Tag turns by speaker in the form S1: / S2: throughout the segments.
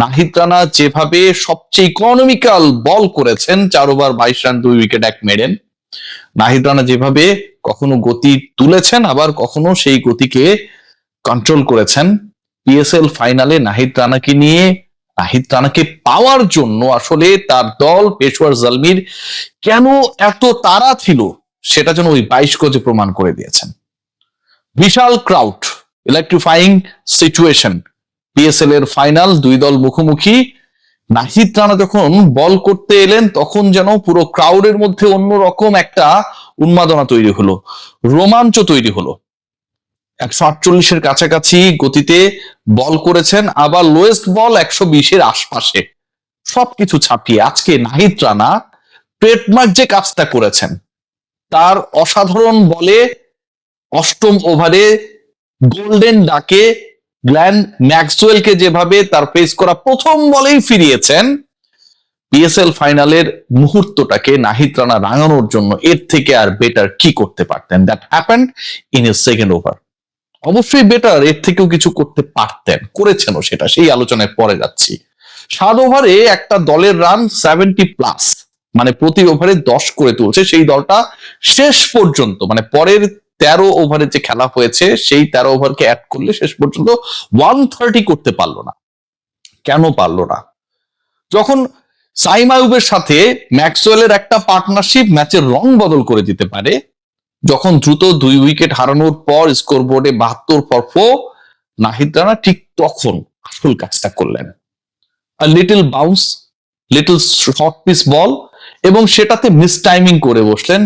S1: নাহিদ রানা যেভাবে সবচেয়ে ইকোনমিক্যাল বল করেছেন, 4 over 22 run 2 wicket 1 maiden. Nahid Rana যেভাবে কখনো গতি তুলেছেন, আবার কখনো সেই গতিকে কন্ট্রোল করেছেন। পিএসএল ফাইনালে নাহিদ রানাকে পাওয়ার জন্য আসলে তার দল পেশওয়ার জালমির কেন এত তাড়া ছিল, সেটা যেন ওই 22 গজে প্রমাণ করে দিয়েছেন। বিশাল ক্রাউড, ইলেকট্রিফাইং সিচুয়েশন। পিএসএল এর ফাইনাল, দুই দল মুখোমুখি। নাহিদ রানা যখন বল করতে এলেন, তখন যেন পুরো ক্রাউডের মধ্যে অন্যরকম একটা উন্মাদনা তৈরি হলো, রোমাঞ্চ তৈরি হলো। 148-এর কাছাকাছি গতিতে বল করেছেন, আবার লোয়েস্ট বল 120-এর আশপাশে। সবকিছু ছাপিয়ে আজকে নাহিদ রানা ট্রেডমার্ক যে কাজটা করেছেন, তার অসাধারণ বলে 8ম ওভারে গোল্ডেন ডাকে গ্ল্যান ম্যাক্সওয়েলকে যেভাবে তার ফেস করা প্রথম বলেই ফিরিয়েছেন, পিএসএল ফাইনালের মুহূর্তটাকে নাহিদ রানা রাঙানোর জন্য এর থেকে আর বেটার কি করতে পারতেন? That happened in his second over. অবশ্যই বেটার, এর থেকেও কিছু করতে পারতেন, করেছেনও, সেটা সেই আলোচনায় পরে যাচ্ছি। 7 ওভারে একটা দলের রান 70+, মানে প্রতি ওভারে 10 করে তুলছে সেই দলটা শেষ পর্যন্ত, মানে পরের 13 ওভারে যে খেলা হয়েছে সেই 13 ওভারকে অ্যাড করলে শেষ পর্যন্ত 130 করতে পারলো না। কেন পারলো না? যখন সাইম আইয়ুবের সাথে ম্যাক্সওয়েলের একটা পার্টনারশিপ ম্যাচের রং বদল করে দিতে পারে, যখন দ্রুত 2 উইকেট হারানোর পর স্কোর বোর্ডে 72 ফর 4, নাহিদ রানা ঠিক তখন আসল কাজটা করলেন। Little bounce, little short pitch ball, এবং সেটাতে মিস টাইমিং করে বসলেন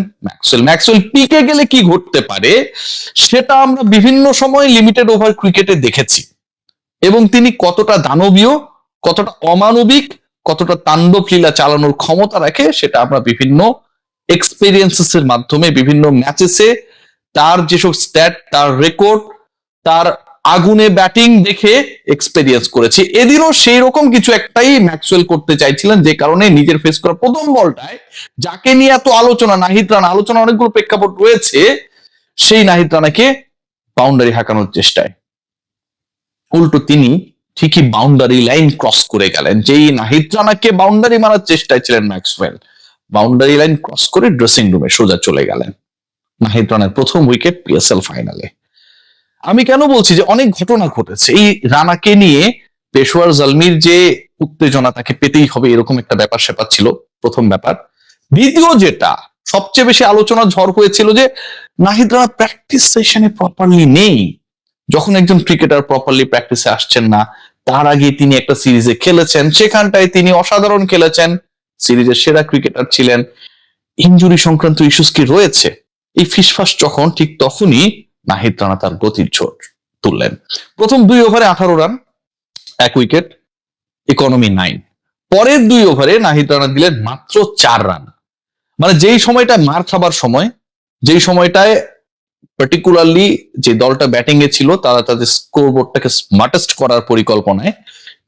S1: ম্যাক্সওয়েল পিকে গেলে কি ঘটতে পারে সেটা আমরা বিভিন্ন সময় লিমিটেড ওভার ক্রিকেটে দেখেছি, এবং তিনি কতটা দানবীয়, কতটা অমানবিক, কতটা তাণ্ডব লীলা চালানোর ক্ষমতা রাখে সেটা আমরা বিভিন্ন এক্সপেরিয়েন্সেস এর মাধ্যমে, বিভিন্ন ম্যাচেসে তার যেসব স্ট্যাট, তার রেকর্ড, তার আগুনে ব্যাটিং দেখে এক্সপেরিয়েন্স করেছি। এদিনও সেই রকম কিছু একটাই ম্যাক্সওয়েল করতে চাইছিলেন, যে কারণে নিজের ফেস করা প্রথম বলটায় যাকে নিয়ে এত আলোচনা, নাহিদ রানা, আলোচনা অনেকগুলো প্রেক্ষাপট রয়েছে, সেই নাহিদ রানাকে বাউন্ডারি হাঁকানোর চেষ্টায় উল্টো তিনি ঠিকই বাউন্ডারি লাইন ক্রস করে গেলেন। যেই নাহিদ রানাকে বাউন্ডারি মারার চেষ্টায় ছিলেন ম্যাক্সওয়েল, বাউন্ডারি লাইন ক্রস করে ড্রেসিং রুমে সোজা চলে গেলেন। নাহিদ রানার প্রথম উইকেট পিএসএল ফাইনালে। আমি কেন বলছি যে অনেক ঘটনা ঘটেছে এই রানাকে নিয়ে, পেশওয়ার জালমির যে উত্তেজনা, তাকে পেতেই হবে এরকম একটা ব্যাপার স্যাপার ছিল প্রথম ব্যাপার। দ্বিতীয় যেটা সবচেয়ে বেশি আলোচনা ঝড় হয়েছিল, যে নাহিদ রানা প্র্যাকটিস সেশনে প্রপারলি নেই। যখন একজন ক্রিকেটার প্রপারলি প্র্যাকটিসে আসছেন না, তার আগে তিনি একটা সিরিজে খেলেছেন, সেখানটায় তিনি অসাধারণ খেলেছেন, সিরিজের সেরা ক্রিকেটার ছিলেন, ইনজুরি সংক্রান্ত ইস্যুস কি রয়েছে, এই ফিসফাস যখন, ঠিক তখনই নাহিদ রানা তার গতির ঝড় তুললেন। প্রথম 2 ওভারে 18 রান, 1 উইকেট, ইকোনমি 9। পরের 2 ওভারে নাহিদ রানা দিলেন মাত্র 4 রান। মানে যেই সময়টা মার খাবার সময়, যেই সময়টায় পার্টিকুলারলি যে দলটা ব্যাটিং এ ছিল তারা তাদের স্কোরবোর্ডটাকে স্মার্টেস্ট করার পরিকল্পনায়,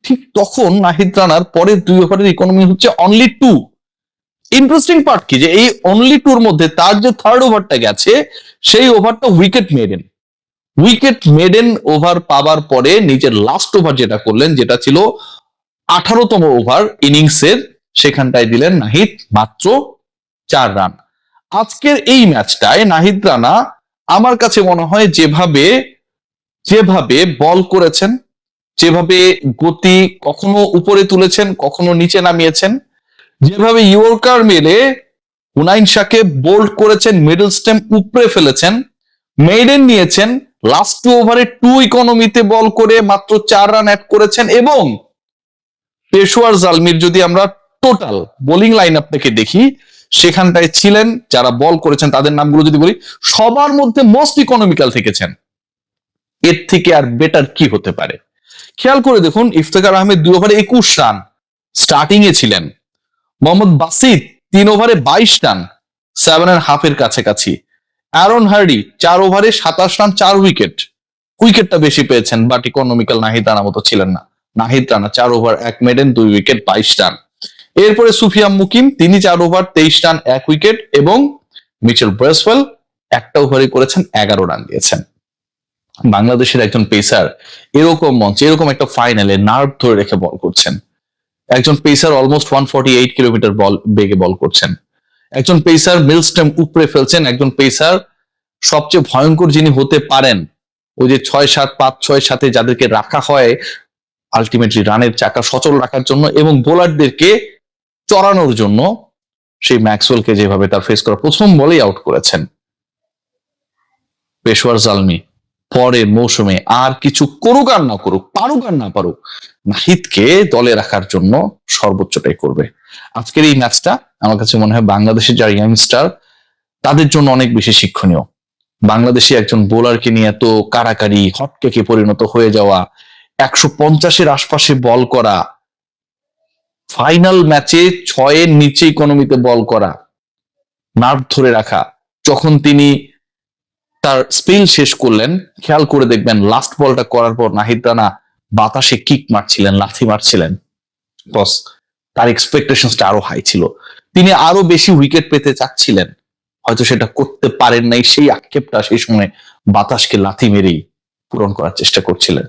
S1: ঠিক তখন নাহিদ রানার পরের 2 ওভারের ইকোনমি হচ্ছে অনলি 2। ইন্টারেস্টিং পার্ট কি, যে এই অনলি 2 এর মধ্যে তার যে থার্ড ওভারটা গেছে সেই ওভারটা উইকেট মেডেন ওভার পাবার পরে নিজের লাস্ট ওভার যেটা করলেন, যেটা ছিল 18তম ওভার ইনিংসের, সেখানটায় দিলেন নাহিদ মাত্র 4 রান। আজকের এই ম্যাচটায় নাহিদ রানা আমার কাছে মনে হয় যেভাবে বল করেছেন, যেভাবে গতি কখনো উপরে তুলেছেন, কখনো নিচে নামিয়েছেন, যেভাবে ইয়র্কার মেরে হুনাইন শাহকে বোল্ড করেছেন, মিডল স্টেম উপরে ফেলেছেন, মেইডেন নিয়েছেন, লাস্ট 2 ওভারে 2 ইকোনমিতে বল করে মাত্র 4 রান অ্যাড করেছেন, এবং পেশওয়ার জালমির যদি আমরা টোটাল বোলিং লাইন আপনাকে দেখি, সেখানটায় ছিলেন যারা বল করেছেন তাদের নামগুলো যদি বলি, সবার মধ্যে মোস্ট ইকোনমিক্যাল থেকেছেন। এর থেকে আর বেটার কি হতে পারে? খেয়াল করে দেখুন, ইফতেখার আহমেদ 2 ওভারে 21 রান, স্টার্টিং এ ছিলেন। মোহাম্মদ বাসিত 3 ওভারে 22 রান, 7.5 এর কাছাকাছি। অ্যারন হার্ডি 4 ওভারে 27 রান, 4 উইকেট। উইকেটটা বেশি পেয়েছেন, বাট ইকোনমিক্যাল নাহিদ রানা মতো ছিলেন না। Nahid Rana 4 over 1 maiden, 2 wicket, 22 run. এরপরে সুফিয়ান মুকিম, তিনি 4 ওভার 23 রান, 1 উইকেট, এবং মিচেল ব্রেসওয়েল একটা ওভারে করেছেন 11 রান দিয়েছেন। বাংলাদেশের একজন পেসার এরকম মঞ্চে এরকম একটা ফাইনালে নার্ভ ধরে রেখে বল করছেন, একজন পেসার অলমোস্ট 148 কিলোমিটার বল বেগে বল করছেন, একজন পেসার মিল স্টেম উপরে ফেলছেন, একজন পেসার সবচেয়ে ভয়ঙ্কর যিনি হতে পারেন, ওই যে 6-7-5-6 যাদেরকে রাখা হয় আলটিমেটলি রানের চাকা সচল রাখার জন্য এবং বোলারদেরকে চড়ানোর জন্য, সেই ম্যাক্সওয়েলকে যেভাবে তার ফেস করা প্রথম বলেই আউট করেছেন পেশওয়ার জালমি, পরের মৌসুমে আর কিছু করুক আর না করুক, পারুক আর না পারুক, নাহিদকে দলে রাখার জন্য সর্বোচ্চটাই করবে। আজকের এই ম্যাচটা আমার কাছে মনে হয় বাংলাদেশের যারা ইয়াংস্টার তাদের জন্য অনেক বেশি শিক্ষণীয়। বাংলাদেশি একজন বোলারকে নিয়ে এত কারাকারি হটকেকে পরিণত হয়ে যাওয়া, 150-এর আশপাশে বল করা, ফাইনাল ম্যাচে 6-এর নিচে ইকোনমিতে বল করা, নার্ভ ধরে রাখা। যখন তিনি তার স্পেল শেষ করলেন, খেয়াল করে দেখবেন লাস্ট বলটা করার পর নাহিদ রানা বাতাসে কিক মারছিলেন, লাথি মারছিলেন। বস, তার এক্সপেকটেশনটা আরো হাই ছিল, তিনি আরো বেশি উইকেট পেতে চাচ্ছিলেন, হয়তো সেটা করতে পারেন নাই, সেই আক্ষেপটা সেই সময় বাতাসকে লাথি মেরেই পূরণ করার চেষ্টা করছিলেন।